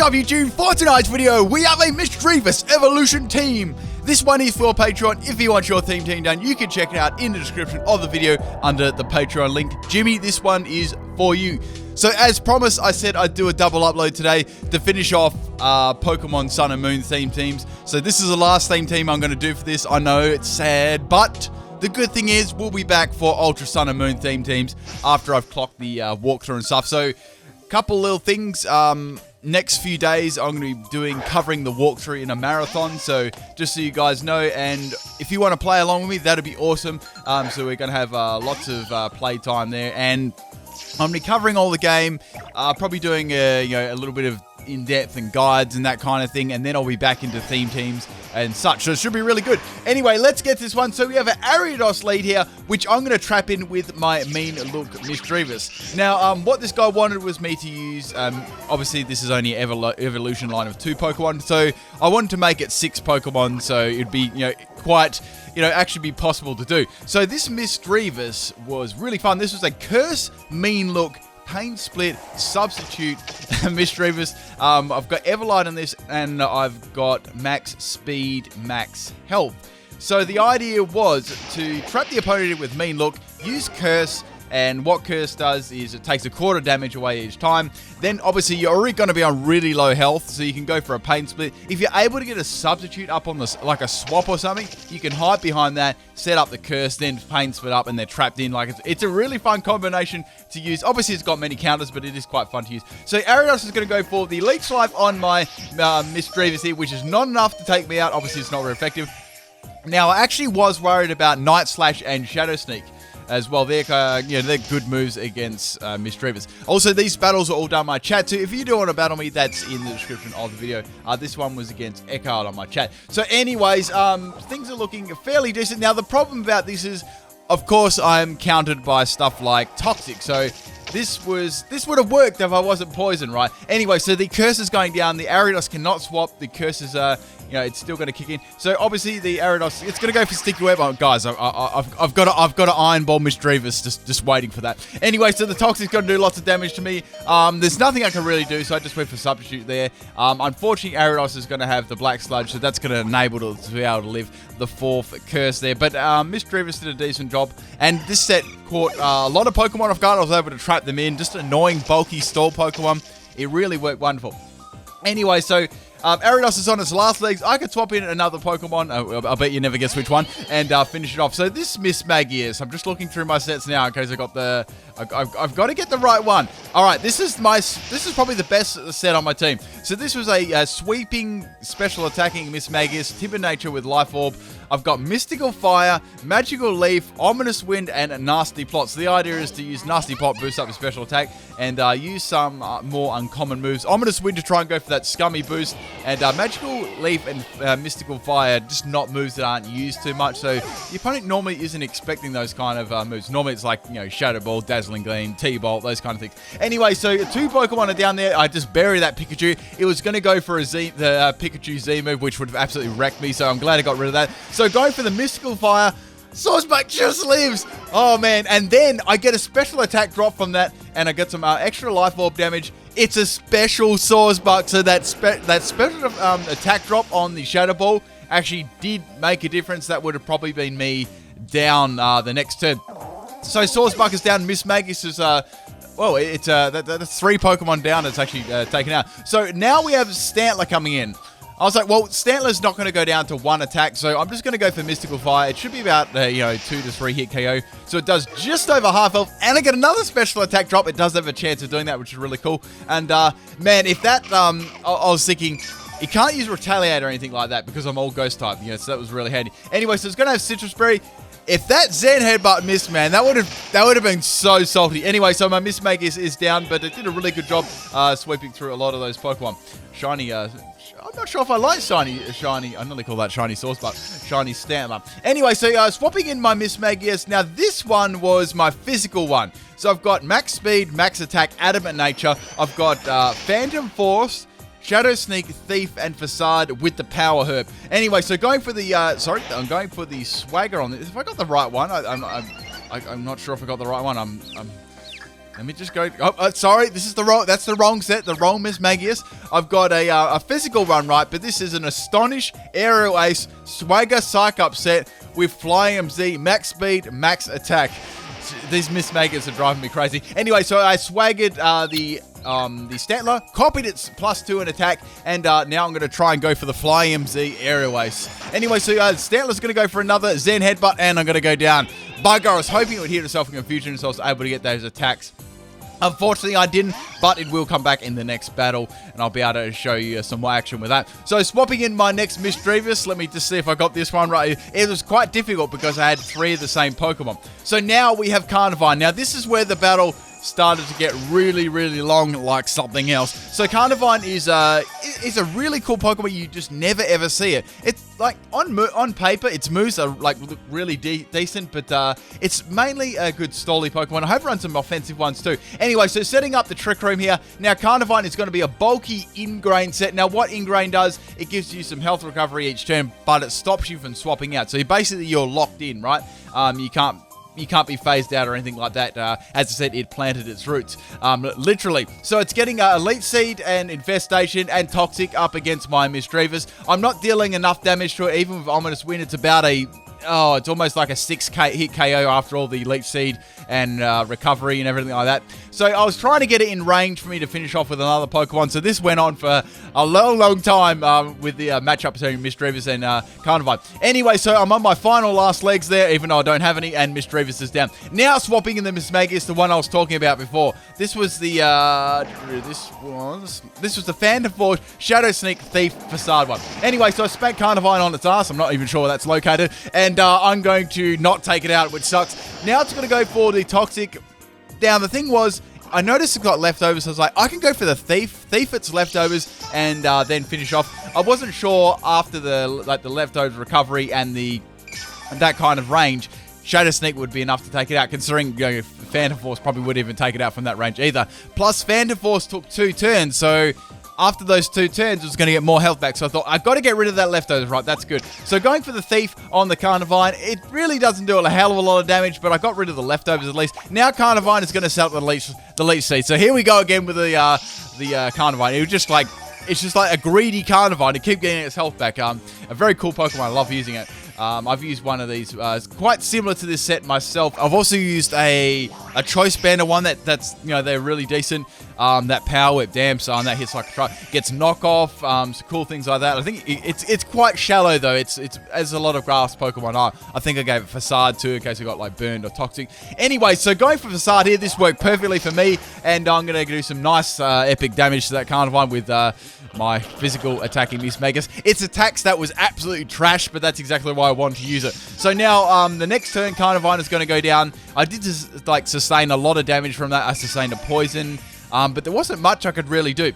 up YouTube? For tonight's video, we have a Misdreavus Evolution Team. This one is for Patreon. If you want your team done, you can check it out in the description of the video under the Patreon link. Jimmy, this one is for you. So as promised, I said I'd do a double upload today to finish off Pokemon Sun and Moon theme teams. So this is the last theme team I'm going to do for this. I know it's sad, but the good thing is we'll be back for Ultra Sun and Moon theme teams after I've clocked the walkthrough and stuff. So couple little things. Next few days I'm going to be covering the walkthrough in a marathon, so just so you guys know, and if you want to play along with me, that'd be awesome. So we're going to have lots of play time there, and I'm going to be covering all the game, probably doing a little bit of in-depth and guides and that kind of thing, and then I'll be back into theme teams and such, so it should be really good. Anyway, let's get this one. So we have an Ariados lead here, which I'm going to trap in with my mean look Misdreavus. Now, what this guy wanted was me to use, obviously this is only an evolution line of 2 Pokemon, so I wanted to make it 6 Pokemon, so it'd be, quite, actually be possible to do. So this Misdreavus was really fun. This was a curse mean look pain split substitute Misdreavus. I've got Everlight on this, and I've got max speed, max health. So the idea was to trap the opponent with mean look, use curse, and what curse does is it takes a quarter damage away each time. Then obviously you're already going to be on really low health, so you can go for a pain split. If you're able to get a substitute up on this, like a swap or something, you can hide behind that, set up the curse, then pain split up, and they're trapped in. Like it's a really fun combination to use. Obviously it's got many counters, but it is quite fun to use. So Ariados is going to go for the Leech Life on my Misdreavus here, which is not enough to take me out. Obviously it's not very effective. Now I actually was worried about Night Slash and Shadow Sneak as well. They're good moves against Misdreavus. Also, these battles are all done on my chat too. If you do want to battle me, that's in the description of the video. This one was against Eckhart on my chat. So anyways, things are looking fairly decent. Now, the problem about this is, of course, I'm countered by stuff like Toxic. So this would have worked if I wasn't poisoned, right? Anyway, so the curse is going down. The Ariados cannot swap. The curse is it's still going to kick in. So obviously the Ariados, it's going to go for Sticky Web. Oh, guys, I've got to Iron Ball Misdreavus, just waiting for that. Anyway, so the Toxic's going to do lots of damage to me. There's nothing I can really do, so I just went for Substitute there. Unfortunately, Ariados is going to have the Black Sludge, so that's going to enable to be able to live the 4th curse there. But Misdreavus did a decent job, and this set caught a lot of Pokemon off guard. I was able to trap them in, just annoying, bulky stall Pokemon. It really worked wonderful. Anyway, so Ariados is on its last legs. I could swap in another Pokemon. I bet you never guess which one, and finish it off. So this Mismagius, I'm just looking through my sets now in case I got the. I've got to get the right one. All right, this is probably the best set on my team. So this was a sweeping, special attacking Mismagius, Timber Nature with Life Orb. I've got Mystical Fire, Magical Leaf, Ominous Wind, and Nasty Plot. So the idea is to use Nasty Plot, boost up your special attack, and use some more uncommon moves. Ominous Wind to try and go for that scummy boost, and Magical Leaf and Mystical Fire, just not moves that aren't used too much. So the opponent normally isn't expecting those kind of moves. Normally it's like, Shadow Ball, Dazzling Gleam, T-Bolt, those kind of things. Anyway, so 2 Pokemon are down there. I just bury that Pikachu. It was going to go for the Pikachu Z move, which would have absolutely wrecked me, so I'm glad I got rid of that. So going for the Mystical Fire, Swordsbuck just lives. Oh man, and then I get a special attack drop from that, and I get some extra Life Orb damage. It's a special Swordsbuck, so that special attack drop on the Shadow Ball actually did make a difference. That would have probably been me down the next turn. So Swordsbuck is down. Mismagius is that's 3 Pokemon down. It's actually taken out. So now we have Stantler coming in. I was like, well, Stantler's not going to go down to 1 attack, so I'm just going to go for Mystical Fire. It should be about, 2 to 3 hit KO. So it does just over half health, and I get another special attack drop. It does have a chance of doing that, which is really cool. And, man, if that, I was thinking, you can't use Retaliate or anything like that because I'm all Ghost type, so that was really handy. Anyway, so it's going to have Citrus Berry. If that Zen Headbutt missed, man, that would have been so salty. Anyway, so my Mismagius is down, but it did a really good job sweeping through a lot of those Pokemon. Shiny, I'm not sure if I like shiny, I nearly call that shiny Swordsbuck, shiny Stantler. Anyway, so swapping in my Mismagius. Now, this one was my physical one. So I've got max speed, max attack, adamant nature. I've got Phantom Force, Shadow Sneak, Thief, and Facade with the Power Herb. Anyway, so going for the, I'm going for the Swagger on this. If I got the right one, I'm not sure if I got the right one. Let me just go. Oh, sorry, this is the wrong. That's the wrong set. The wrong Mismagius. I've got a physical run right, but this is an Astonish Aerial Ace Swagger Psych Up set with Flying MZ, max speed, max attack. These Mismagius are driving me crazy. Anyway, so I swaggered the Stantler, copied its +2 in attack, and now I'm going to try and go for the Fly MZ Aerial Ace. Anyway, so Stantler's going to go for another Zen Headbutt, and I'm going to go down. Bugger, I was hoping it would hit itself in confusion, so I was able to get those attacks. Unfortunately, I didn't, but it will come back in the next battle, and I'll be able to show you some more action with that. So, swapping in my next Misdreavus, let me just see if I got this one right. It was quite difficult because I had 3 of the same Pokemon. So now we have Carnivine. Now, this is where the battle started to get really, really long, like something else. So Carnivine is a really cool Pokemon. You just never ever see it. It's like on paper, its moves are like look really decent, but it's mainly a good stally Pokemon. I hope it runs some offensive ones too. Anyway, so setting up the Trick Room here. Now Carnivine is going to be a bulky Ingrain set. Now what Ingrain does, it gives you some health recovery each turn, but it stops you from swapping out. So you're locked in, right? You can't be phased out or anything like that. As I said, it planted its roots, literally. So it's getting Elite Seed and Infestation and Toxic up against my Misdreavus. I'm not dealing enough damage to it. Even with Ominous Wind, it's about it's almost like a 6K hit KO after all the Elite Seed and recovery and everything like that. So I was trying to get it in range for me to finish off with another Pokemon. So this went on for a long, long time with the matchup between Misdreavus and Carnivine. Anyway, so I'm on my final last legs there, even though I don't have any, and Misdreavus is down. Now swapping in the Mismagius, the one I was talking about before. This was the this was the Phantom Force Shadow Sneak Thief Facade one. Anyway, so I spanked Carnivine on its ass. I'm not even sure where that's located, and I'm going to not take it out, which sucks. Now it's going to go for the Toxic. Now, the thing was, I noticed it got leftovers, so I was like, I can go for the Thief its leftovers, and then finish off. I wasn't sure after the leftovers recovery and that kind of range, Shadow Sneak would be enough to take it out, considering Phantom Force probably wouldn't even take it out from that range either. Plus, Phantom Force took 2 turns, so after those 2 turns, it was going to get more health back. So I thought, I've got to get rid of that leftovers, right? That's good. So going for the Thief on the Carnivine, it really doesn't do a hell of a lot of damage, but I got rid of the leftovers at least. Now Carnivine is going to sell the Leech Seed. So here we go again with the Carnivine. It was just like, it's just like a greedy Carnivine to keep getting its health back. A very cool Pokemon. I love using it. I've used one of these. It's quite similar to this set myself. I've also used a Choice Banner one that's they're really decent. That Power Whip, damn son, that hits like a truck. Gets knockoff, some cool things like that. I think it's quite shallow though. It's as a lot of grass Pokemon are. I think I gave it Facade too in case it got like burned or toxic. Anyway, so going for Facade here, this worked perfectly for me, and I'm gonna do some nice epic damage to that Carnivine with my physical attacking Mismagius. Its attacks that was absolutely trash, but that's exactly why I wanted to use it. So now the next turn, Carnivine is going to go down. I did just like sustain a lot of damage from that. I sustained a poison, but there wasn't much I could really do.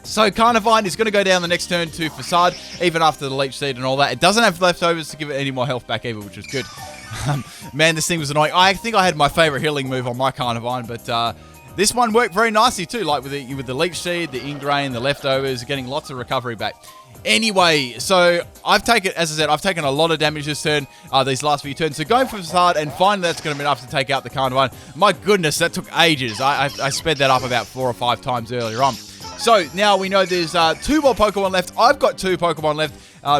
So Carnivine is going to go down the next turn to Facade, even after the Leech Seed and all that. It doesn't have leftovers to give it any more health back either, which is good. Man, this thing was annoying. I think I had my favorite healing move on my Carnivine, but this one worked very nicely too, like with the Leech Seed, the Ingrain, the leftovers, getting lots of recovery back. Anyway, so I've taken a lot of damage this turn, these last few turns. So going for Facade, and finally that's going to be enough to take out the Carnivine. My goodness, that took ages. I sped that up about 4 or 5 times earlier on. So now we know there's 2 more Pokemon left. I've got 2 Pokemon left,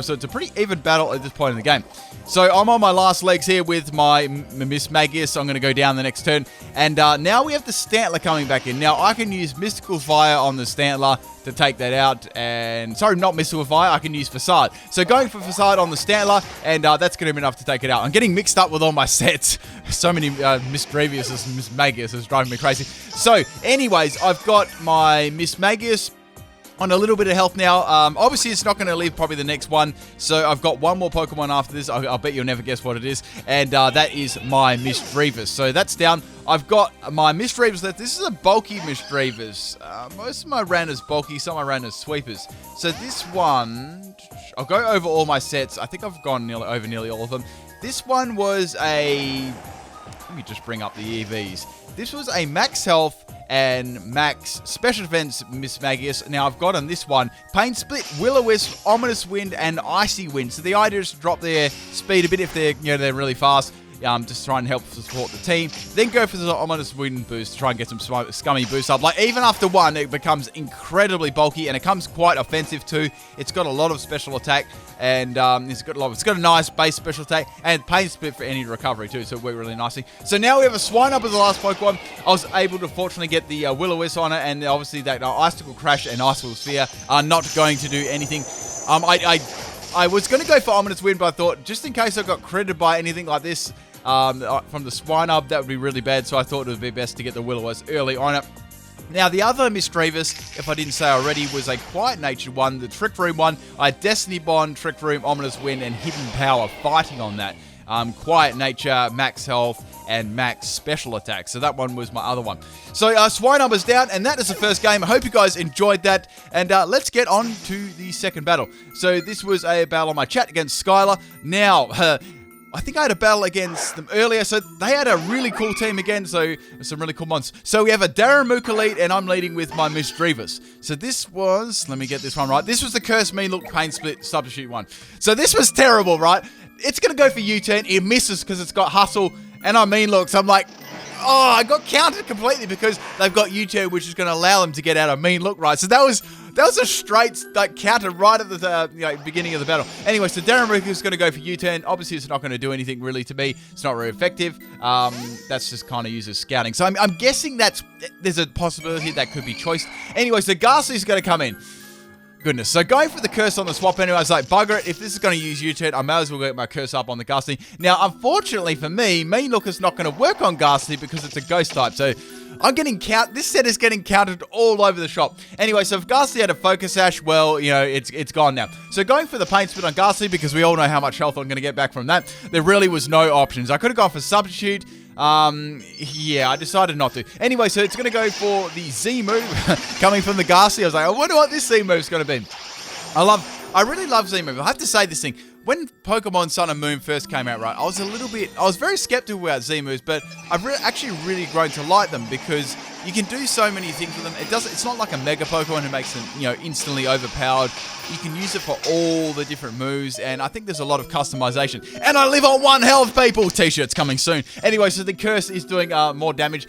so it's a pretty even battle at this point in the game. So I'm on my last legs here with my Mismagius. So I'm going to go down the next turn. And now we have the Stantler coming back in. Now I can use Mystical Fire on the Stantler to take that out. And sorry, not Mystical Fire. I can use Facade. So going for Facade on the Stantler, and that's going to be enough to take it out. I'm getting mixed up with all my sets. So many Misdreavus and Mismagius is driving me crazy. So anyways, I've got my Mismagius on a little bit of health now. Obviously, it's not going to live probably the next one. So I've got one more Pokemon after this. I'll bet you'll never guess what it is. And that is my Misdreavus. So that's down. I've got my Misdreavus left. This is a bulky Misdreavus. Most of my ran as bulky. Some I ran as sweepers. So this one, I'll go over all my sets. I think I've gone over nearly all of them. This one was a... Let me just bring up the EVs. This was a max health and max special defense Mismagius. Now I've got on this one Pain Split, Will-O-Wisp, Ominous Wind, and Icy Wind. So the idea is to drop their speed a bit if they're really fast. just to try and help support the team. Then go for the Ominous Wind boost to try and get some scummy boosts up. Like, even after one, it becomes incredibly bulky, and it comes quite offensive too. It's got a lot of special attack, and it's got a nice base special attack, and pain split for any recovery too, so it worked really nicely. So now we have a Swinub as the last Pokemon. I was able to fortunately get the Will-O-Wisp on it, and obviously that Icicle Crash and Icicle Sphere are not going to do anything. I was going to go for Ominous Wind, but I thought, just in case I got critted by anything like this from the Swinub, that would be really bad, so I thought it would be best to get the Will-O-Wisp early on it. Now, the other Misdreavus, if I didn't say already, was a quiet-natured one, the Trick Room one. I had Destiny Bond, Trick Room, Ominous Wind, and Hidden Power fighting on that. Quiet Nature, Max Health, and Max Special Attack. So that one was my other one. So Swinub is down, and that is the first game. I hope you guys enjoyed that. And let's get on to the second battle. So this was a battle on my chat against Skylar. Now, I think I had a battle against them earlier, so they had a really cool team again, so some really cool mons. So we have a Darumaka lead, and I'm leading with my Misdreavus. So this was, let me get this one right, this was the Curse Mean Look Pain Split Substitute one. So this was terrible, right? It's going to go for U-turn, it misses because it's got Hustle, and I Mean Looks. I'm like, oh, I got countered completely because they've got U-turn, which is going to allow them to get out of Mean Look, right? So that was a straight counter right at the beginning of the battle. Anyway, so Darumaka is going to go for U-turn. Obviously, it's not going to do anything really to me. It's not very effective. That's just kind of used as scouting. So I'm guessing there's a possibility that could be choiced. Anyway, so Ghastly's going to come in. Goodness. So going for the curse on the swap anyway, I was like, bugger it. If this is going to use U-turn, I may as well get my curse up on the Ghastly. Now, unfortunately for me, Mean Look is not going to work on Ghastly because it's a ghost type. So I'm getting this set is getting counted all over the shop. Anyway, so if Ghastly had a Focus Sash, well, it's gone now. So going for the Pain Spit on Ghastly, because we all know how much health I'm going to get back from that, there really was no options. I could have gone for Substitute. Yeah, I decided not to. Anyway, so it's going to go for the Z move coming from the Ghastly. I was like, I wonder what this Z move is going to be. I really love Z move. I have to say this thing. When Pokemon Sun and Moon first came out, right, I was very skeptical about Z moves, but I've actually really grown to like them because you can do so many things with them. It's not like a Mega Pokemon who makes them, instantly overpowered. You can use it for all the different moves, and I think there's a lot of customization. And I live on 1 health, people! T-shirts coming soon. Anyway, so the curse is doing more damage.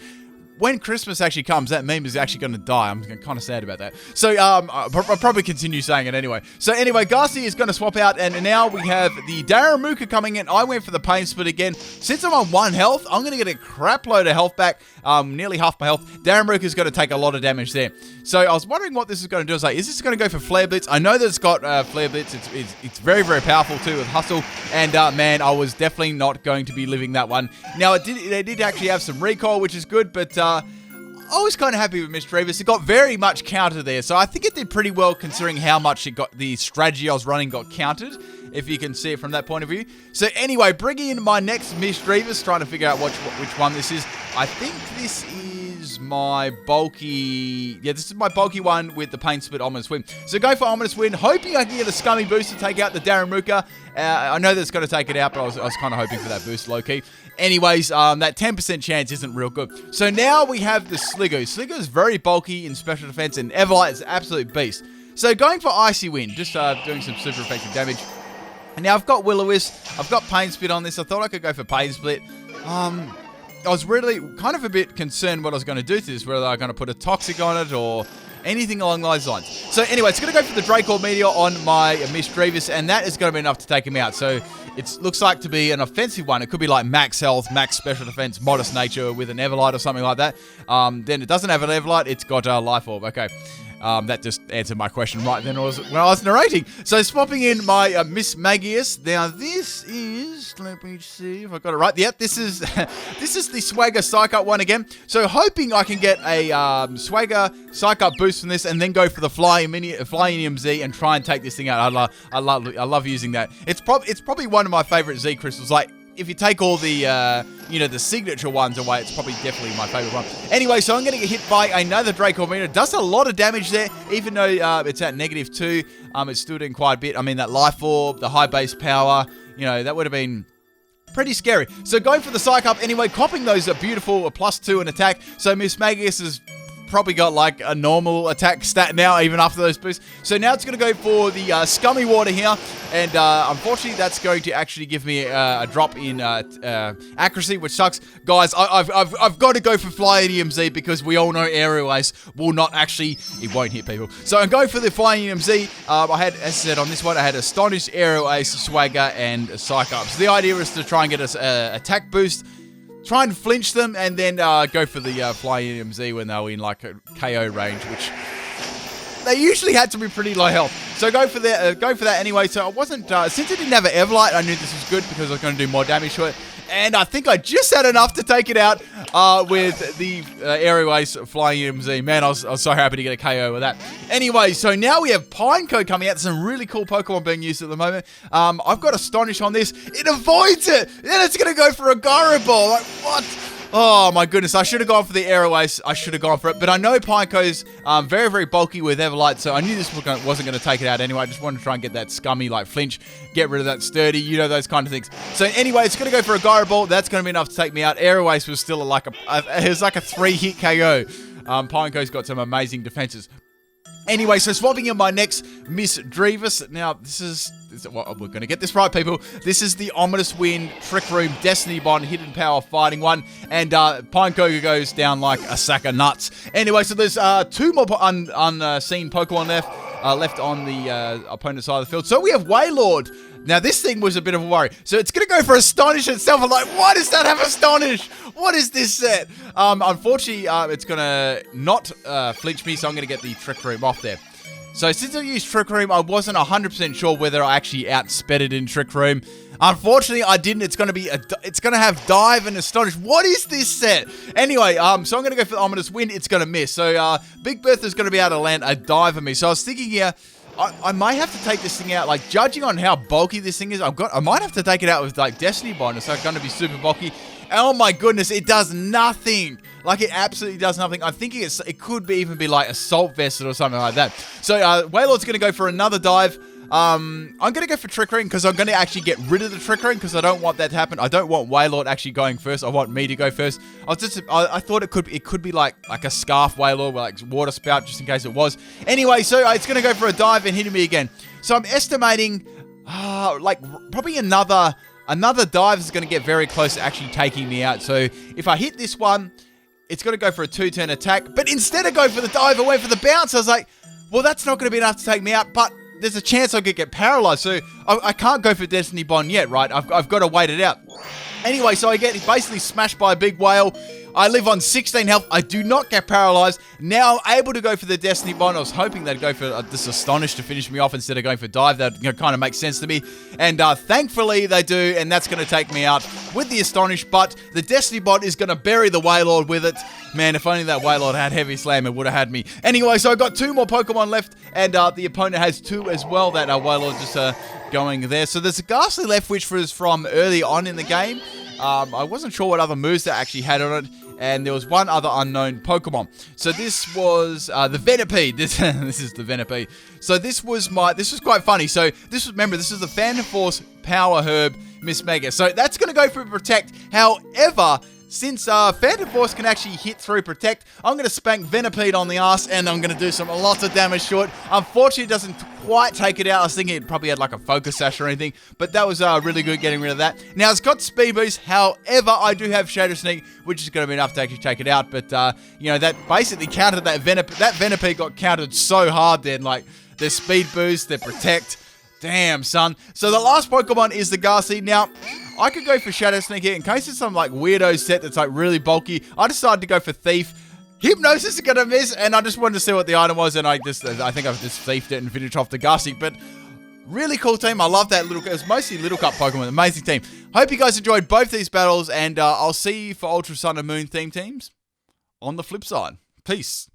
When Christmas actually comes, that meme is actually going to die. I'm kind of sad about that. So, I'll probably continue saying it anyway. So, anyway, Ghastly is going to swap out, and now we have the Darumaka coming in. I went for the Pain Split again. Since I'm on 1 health, I'm going to get a crap load of health back, nearly half my health. Darumaka is going to take a lot of damage there. So, I was wondering what this is going to do. I was like, is this going to go for Flare Blitz? I know that it's got Flare Blitz. It's very, very powerful too with Hustle. And, man, I was definitely not going to be living that one. Now, they did actually have some recoil, which is good, but I was kind of happy with Misdreavus. It got very much countered there, so I think it did pretty well considering how much the strategy I was running got countered, if you can see it from that point of view. So anyway, bringing in my next Misdreavus, trying to figure out which one this is. I think this is my bulky... Yeah, this is my bulky one with the Pain Split Ominous Wind. So go for Ominous Wind, hoping I can get a scummy boost to take out the Darumaka. I know that's going to take it out, but I was kind of hoping for that boost low-key. Anyways, that 10% chance isn't real good. So now we have the Sliggoo. Sliggoo is very bulky in special defense, and Everlight is an absolute beast. So going for Icy Wind, just doing some super effective damage. And now I've got Will-O-Wisp, I've got Pain Split on this. I thought I could go for Pain Split. I was really kind of a bit concerned what I was going to do to this, whether I was going to put a Toxic on it or anything along those lines. So anyway, it's going to go for the Draco Meteor on my Misdreavus, and that is going to be enough to take him out. So it looks like to be an offensive one. It could be like max health, max special defense, modest nature with an Everlight or something like that. Then it doesn't have an Everlight, it's got a Life Orb. Okay. That just answered my question right then when I was narrating. So swapping in my Mismagius. Now this is, let me see if I got it right. Yep, this is the Swagger Psych Up one again. So hoping I can get a Swagger Psych Up boost from this and then go for the Flyinium Z and try and take this thing out. I love using that. It's probably one of my favorite Z crystals. Like, if you take all the, the signature ones away, it's probably definitely my favorite one. Anyway, so I'm going to get hit by another Draco Meteor. Does a lot of damage there, even though it's at -2. It's still doing quite a bit. I mean, that Life Orb, the high base power, that would have been pretty scary. So going for the Psych Up anyway, copping those beautiful +2 in attack. So Mismagius is probably got like a normal attack stat now, even after those boosts. So now it's going to go for the Scummy Water here. And unfortunately, that's going to actually give me a drop in accuracy, which sucks. Guys, I've got to go for Flying EMZ because we all know Aerial Ace will not actually, it won't hit people. So I'm going for the Flying EMZ. I had, as I said on this one, I had Astonish, Aerial Ace, Swagger, and Psych Up. So the idea is to try and get an attack boost, try and flinch them, and then go for the Flying EMZ when they were in like a KO range, which they usually had to be pretty low health. So go for that anyway. So I wasn't, since it didn't have an Everlight, I knew this was good because I was going to do more damage to it. And I think I just had enough to take it out with the Aerial Ace Flying EMZ. Man, I was so happy to get a KO with that. Anyway, so now we have Pineco coming out. Some really cool Pokemon being used at the moment. I've got Astonish on this. It avoids it. Then it's going to go for a Gyro Ball. Like, what? Oh my goodness, I should have gone for the Aerial Ace. I should have gone for it. But I know Pineco's very, very bulky with Everlight, so I knew this wasn't going to take it out anyway. I just wanted to try and get that scummy, like, flinch, get rid of that sturdy, you know, those kind of things. So anyway, it's going to go for a Gyro Ball. That's going to be enough to take me out. Aerial Ace was still like a 3-hit KO. Pineco's got some amazing defenses. Anyway, so swapping in my next Misdreavus. Now, this is well, we're going to get this right, people. This is the Ominous Wind, Trick Room, Destiny Bond, Hidden Power Fighting one. And Pineco goes down like a sack of nuts. Anyway, so there's 2 more unseen Pokemon left on the opponent's side of the field. So we have Wailord. Now, this thing was a bit of a worry. So it's going to go for Astonish itself. I'm like, why does that have Astonish? What is this set? Unfortunately, it's going to not flinch me, so I'm going to get the Trick Room off there. So since I used Trick Room, I wasn't 100% sure whether I actually outsped it in Trick Room. Unfortunately, I didn't. It's going to have Dive and Astonish. What is this set? Anyway, so I'm going to go for the Ominous Wind. It's going to miss. So Big Bertha's going to be able to land a Dive on me. So I was thinking here, I might have to take this thing out, like, judging on how bulky this thing is, I might have to take it out with, like, Destiny Bond. It's like, going to be super bulky. Oh my goodness, it does nothing. Like, it absolutely does nothing. I'm thinking it could even be like Assault Vested or something like that. So, Wailord's going to go for another dive. I'm going to go for Trick Room because I'm going to actually get rid of the Trick Room because I don't want that to happen. I don't want Wailord actually going first. I want me to go first. I thought it could be like a Scarf Wailord, like Water Spout, just in case it was. Anyway, so it's going to go for a dive and hit me again. So I'm estimating, like, probably another dive is going to get very close to actually taking me out. So if I hit this one, it's going to go for a 2-turn attack. But instead of going for the dive, I went for the bounce. I was like, well, that's not going to be enough to take me out. But there's a chance I could get paralyzed. So I can't go for Destiny Bond yet, right? I've got to wait it out. Anyway, so I get basically smashed by a big whale. I live on 16 health. I do not get paralyzed. Now I'm able to go for the Destiny Bond. I was hoping they'd go for this Astonish to finish me off instead of going for Dive. That kind of makes sense to me. And thankfully they do, and that's going to take me out with the Astonish. But the Destiny Bond is going to bury the Wailord with it. Man, if only that Wailord had Heavy Slam, it would have had me. Anyway, so I've got 2 more Pokemon left, and the opponent has 2 as well. That Wailord just going there. So there's a Ghastly left, which was from early on in the game. I wasn't sure what other moves that actually had on it. And there was one other unknown Pokemon. So this was the Venipede. This is the Venipede. So this was quite funny. So this is the Phantom Force Power Herb Mismagius. So that's going to go for Protect. However, since Phantom Force can actually hit through Protect, I'm going to spank Venipede on the ass, and I'm going to do lots of damage to it. Unfortunately, it doesn't quite take it out. I was thinking it probably had like a Focus Sash or anything, but that was really good getting rid of that. Now, it's got Speed Boost. However, I do have Shadow Sneak, which is going to be enough to actually take it out. But, you know, that basically countered that Venipede. That Venipede got countered so hard then. Like, their Speed Boost, their Protect. Damn, son. So the last Pokemon is the Ghastly. Now, I could go for Shadow Sneak here in case it's some like weirdo set that's like really bulky. I decided to go for Thief. Hypnosis is gonna miss, and I just wanted to see what the item was, and I think I've just thiefed it and finished off the Ghastly. But really cool team. I love that it was mostly Little Cup Pokemon. Amazing team. Hope you guys enjoyed both these battles, and I'll see you for Ultra Sun and Moon theme teams on the flip side. Peace.